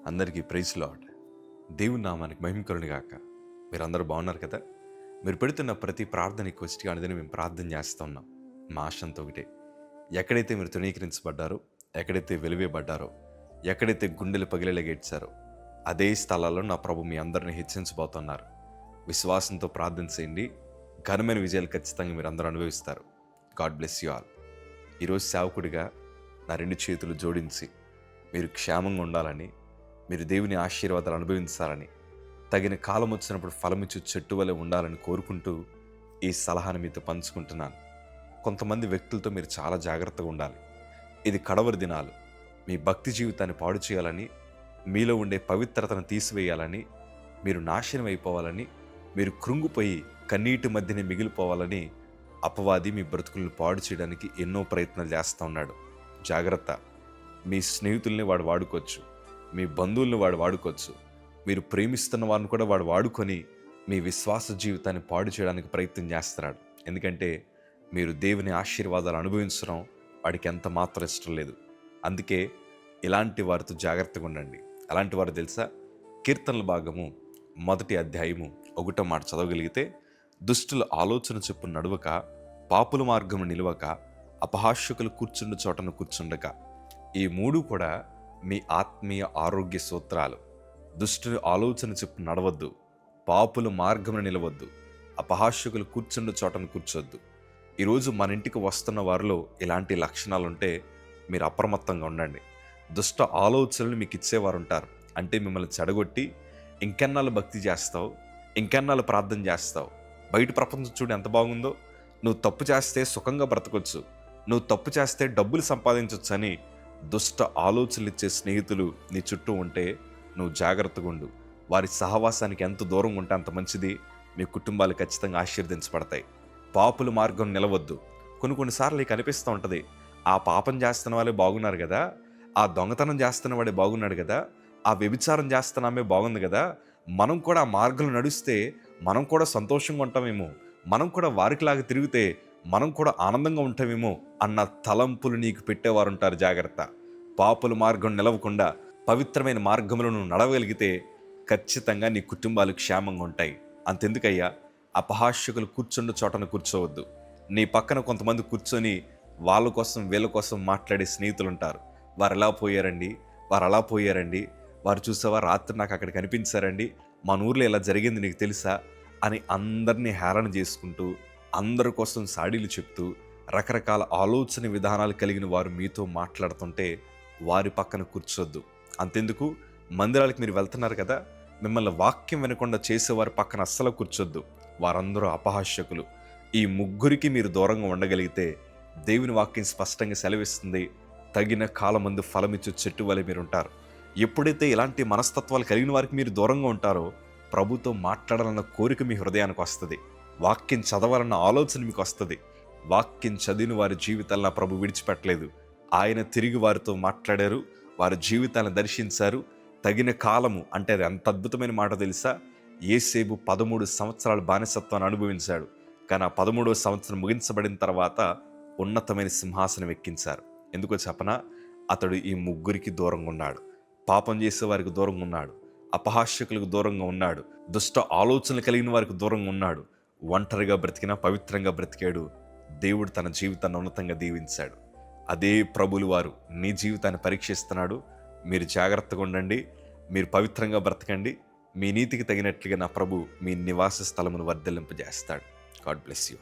అందరికీ praise lord. దేవుని నామానికి మహిమ కలుగును గాక. మీరందరూ బాగున్నారు కదా? మీరు పెడుతున్న ప్రతి ప్రార్థనకి వచ్చి అనేది మేము ప్రార్థన చేస్తూ ఉన్నాం. మా ఆశంతో ఒకటే, ఎక్కడైతే మీరు తృణీకరించబడ్డారో, ఎక్కడైతే వెలివేయబడ్డారో, ఎక్కడైతే గుండెలు పగిలేలాగా ఏడ్చారో అదే స్థలాల్లో నా ప్రభు మీ అందరిని హెచ్చించబోతున్నారు. విశ్వాసంతో ప్రార్థన చేయండి. ఘనమైన విజయాలు ఖచ్చితంగా మీరు అందరూ అనుభవిస్తారు. God bless you all. ఈరోజు సేవకుడిగా నా 2 చేతులు జోడించి మీరు క్షేమంగా ఉండాలని, మీరు దేవుని ఆశీర్వాదాలు అనుభవించాలని, తగిన కాలం వచ్చినప్పుడు ఫలమిచ్చు చెట్టు వలె ఉండాలని కోరుకుంటూ ఈ సలహాను మీతో పంచుకుంటున్నాను. కొంతమంది వ్యక్తులతో మీరు చాలా జాగ్రత్తగా ఉండాలి. ఇది కడవరి దినాలు. మీ భక్తి జీవితాన్ని పాడు చేయాలని, మీలో ఉండే పవిత్రతను తీసివేయాలని, మీరు నాశనం అయిపోవాలని, మీరు కృంగిపోయి కన్నీటి మధ్యనే మిగిలిపోవాలని అపవాది మీ బ్రతుకులను పాడు చేయడానికి ఎన్నో ప్రయత్నాలు చేస్తూ ఉన్నాడు. జాగ్రత్త. మీ స్నేహితుల్ని వాడు వాడుకోవచ్చు, మీ బంధువుల్ని వాడు వాడుకోవచ్చు, మీరు ప్రేమిస్తున్న వారిని కూడా వాడు వాడుకొని మీ విశ్వాస జీవితాన్ని పాడు చేయడానికి ప్రయత్నం చేస్తున్నాడు. ఎందుకంటే మీరు దేవుని ఆశీర్వాదాలు అనుభవించడం వాడికి ఎంత మాత్రం ఇష్టం లేదు. అందుకే ఇలాంటి వారితో జాగ్రత్తగా ఉండండి. అలాంటి వారు తెలుసా? కీర్తనల భాగము 1వ అధ్యాయము 1వ మాట చదవగలిగితే, దుష్టుల ఆలోచన చొప్పున నడవక, పాపుల మార్గము నిలవక, అపహాస్యకులు కూర్చుండు చోటను కూర్చుండక. ఈ 3 కూడా మీ ఆత్మీయ ఆరోగ్య సూత్రాలు. దుష్టుని ఆలోచన చెప్పు నడవద్దు, పాపుల మార్గమును నిలవద్దు, అపహాస్యకులు కూర్చుండు చోటను కూర్చోద్దు. ఈరోజు మన ఇంటికి వస్తున్న వారిలో ఇలాంటి లక్షణాలుంటే మీరు అప్రమత్తంగా ఉండండి. దుష్ట ఆలోచనలు మీకు ఇచ్చేవారు ఉంటారు. అంటే మిమ్మల్ని చెడగొట్టి, ఇంకెన్నాళ్ళు భక్తి చేస్తావు, ఇంకెన్నాళ్ళు ప్రార్థన చేస్తావు, బయట ప్రపంచం చూడు ఎంత బాగుందో, నువ్వు తప్పు చేస్తే సుఖంగా బ్రతకొచ్చు, నువ్వు తప్పు చేస్తే డబ్బులు సంపాదించవచ్చు అని దుష్ట ఆలోచనలు ఇచ్చే స్నేహితులు నీ చుట్టూ ఉంటే నువ్వు జాగ్రత్తగా ఉండు. వారి సహవాసానికి ఎంత దూరంగా ఉంటే అంత మంచిది. మీ కుటుంబాలు ఖచ్చితంగా ఆశీర్వదించబడతాయి. పాపుల మార్గం నిలవద్దు. కొన్నిసార్లు నీకు అనిపిస్తూ ఉంటుంది, ఆ పాపం చేస్తున్న వాళ్ళే బాగున్నారు కదా, ఆ దొంగతనం చేస్తున్న వాడే బాగున్నాడు కదా, ఆ వ్యభిచారం చేస్తున్నామే బాగుంది కదా, మనం కూడా ఆ మార్గంలో నడిస్తే మనం కూడా సంతోషంగా ఉంటామేమో, మనం కూడా వారికిలాగా తిరిగితే మనం కూడా ఆనందంగా ఉంటామేమో అన్న తలంపులు నీకు పెట్టేవారు ఉంటారు. జాగ్రత్త. పాపుల మార్గం నిలవకుండా పవిత్రమైన మార్గంలో నువ్వు నడవగలిగితే ఖచ్చితంగా నీ కుటుంబాలు క్షేమంగా ఉంటాయి. అంతెందుకయ్యా, అపహాస్యకులు కూర్చుండు చోటను కూర్చోవద్దు. నీ పక్కన కొంతమంది కూర్చొని వాళ్ళ కోసం వీళ్ళ కోసం మాట్లాడే స్నేహితులు ఉంటారు. వారు ఎలా పోయారండి, వారు అలా పోయారండి, వారు చూసావా రాత్రి నాకు అక్కడ కనిపించారండి, మన ఊర్లో ఇలా జరిగింది నీకు తెలుసా అని అందరినీ హేళన చేసుకుంటూ, అందరి కోసం సాడీలు చెప్తూ, రకరకాల ఆలోచన విధానాలు కలిగిన వారు మీతో మాట్లాడుతుంటే వారి పక్కన కూర్చోద్దు. అంతెందుకు, మందిరాలకు మీరు వెళ్తున్నారు కదా, మిమ్మల్ని వాక్యం వినకుండా చేసేవారి పక్కన అస్సలు కూర్చోద్దు. వారందరూ అపహాస్యకులు. ఈ 3కి మీరు దూరంగా ఉండగలిగితే దేవుని వాక్యం స్పష్టంగా సెలవిస్తుంది, తగిన కాలమందు ఫలమిచ్చు చెట్టు వలె మీరు ఉంటారు. ఎప్పుడైతే ఇలాంటి మనస్తత్వాలు కలిగిన వారికి మీరు దూరంగా ఉంటారో ప్రభుతో మాట్లాడాలన్న కోరిక మీ హృదయానికి వస్తుంది. వాక్యం చదవాలన్న ఆలోచన మీకు వస్తుంది. వాక్యం చదివిన వారి జీవితాలను ప్రభు విడిచిపెట్టలేదు. ఆయన తిరిగి వారితో మాట్లాడారు, వారి జీవితాలను దర్శించారు. తగిన కాలము అంటే అది ఎంత అద్భుతమైన మాట తెలుసా? యేసేపు 13 సంవత్సరాల బానిసత్వాన్ని అనుభవించాడు. కానీ ఆ 13వ సంవత్సరం ముగించబడిన తర్వాత ఉన్నతమైన సింహాసనం ఎక్కించారు. ఎందుకో చెప్పనా? అతడు ఈ 3కి దూరంగా ఉన్నాడు. పాపం చేసే వారికి దూరంగా ఉన్నాడు, అపహాస్యకులకు దూరంగా ఉన్నాడు, దుష్ట ఆలోచనలు కలిగిన వారికి దూరంగా ఉన్నాడు. ఒంటరిగా బ్రతికినా పవిత్రంగా బ్రతికాడు. దేవుడు తన జీవితాన్ని ఉన్నతంగా దీవించాడు. అదే ప్రభులు వారు నీ జీవితాన్ని పరీక్షిస్తున్నాడు. మీరు జాగ్రత్తగా ఉండండి, మీరు పవిత్రంగా బ్రతకండి. మీ నీతికి తగినట్లుగా నా ప్రభు మీ నివాస స్థలమును వర్ధిల్లింపజేస్తాడు. God bless you.